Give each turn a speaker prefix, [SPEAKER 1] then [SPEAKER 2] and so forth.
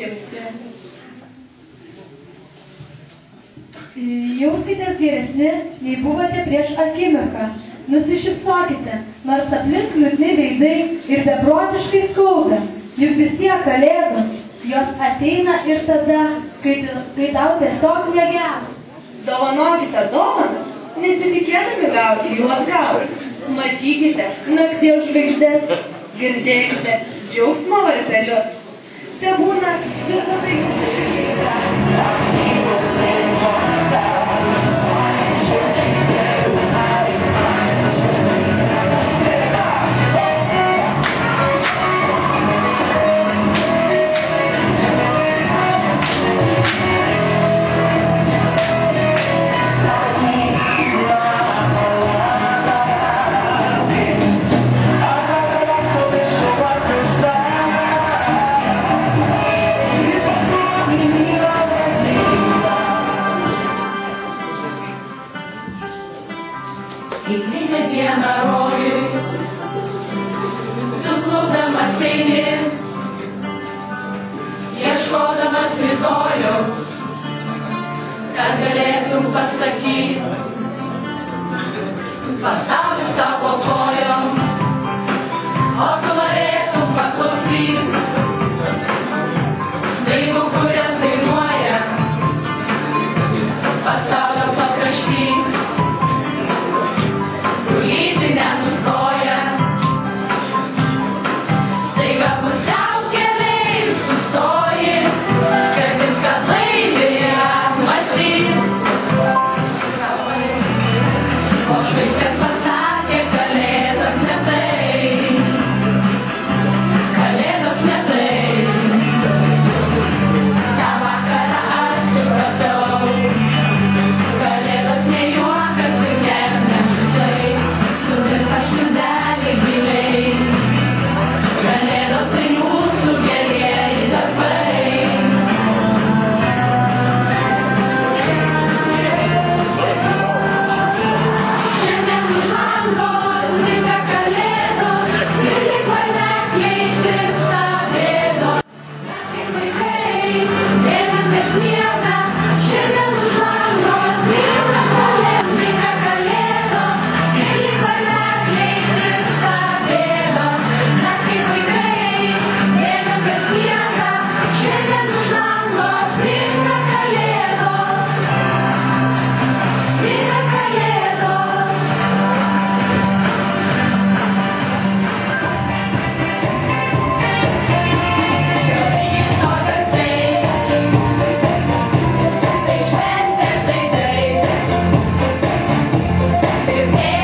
[SPEAKER 1] visi.
[SPEAKER 2] Jauskitės geresni, nei buvote prieš akimirką. Nusišypsokite, nors aplink liūdni veidai ir beprotiškai skauda. Juk vis tiek kalėdos, jos ateina ir tada, kai tau tiesiog negera.
[SPEAKER 3] Dovanokite dovanas, nesitikėdami gauti jų atgal. Matykite nakties žvaigždės, girdėkite džiaugsmo varpelius. Tebūna visą tai jūsų širdyse.
[SPEAKER 4] Kiekvieną dieną rojui, suklupdamas eini, ieškodamas rytojaus, kad galėtum pasakyti, pasaulis tavo kojom, o tu norėtum paklausyti dainų, kurias dainuoja pasaulio pakrašty. Lydi nenustoja, staiga pusiaukelėj sustoji, kad viską blaiviai apmąstyt. O žvaigždės pasakė, kalėdos ne tai, kalėdos ne tai. Tą vakarą aš supratau, kalėdos ne juokas ir net ne žaisai. Sudirba širdelį giliai, kalėdos tai mūsų gerieji darbai. Šiandien už lango sninga kalėdos, ir lyg varvekliai tirpsta bėdos. Mes kaip vaikai einam per sniegą, šiandien už lango sninga kalėdos, sninga kalėdos, ir lyg varvekliai tirpsta bėdos. Mes kaip vaikai einam per sniegą, šiandien už lango sninga kalėdos, sninga kalėdos. Šio ryto garsai, tai šventės aidai, girdėjai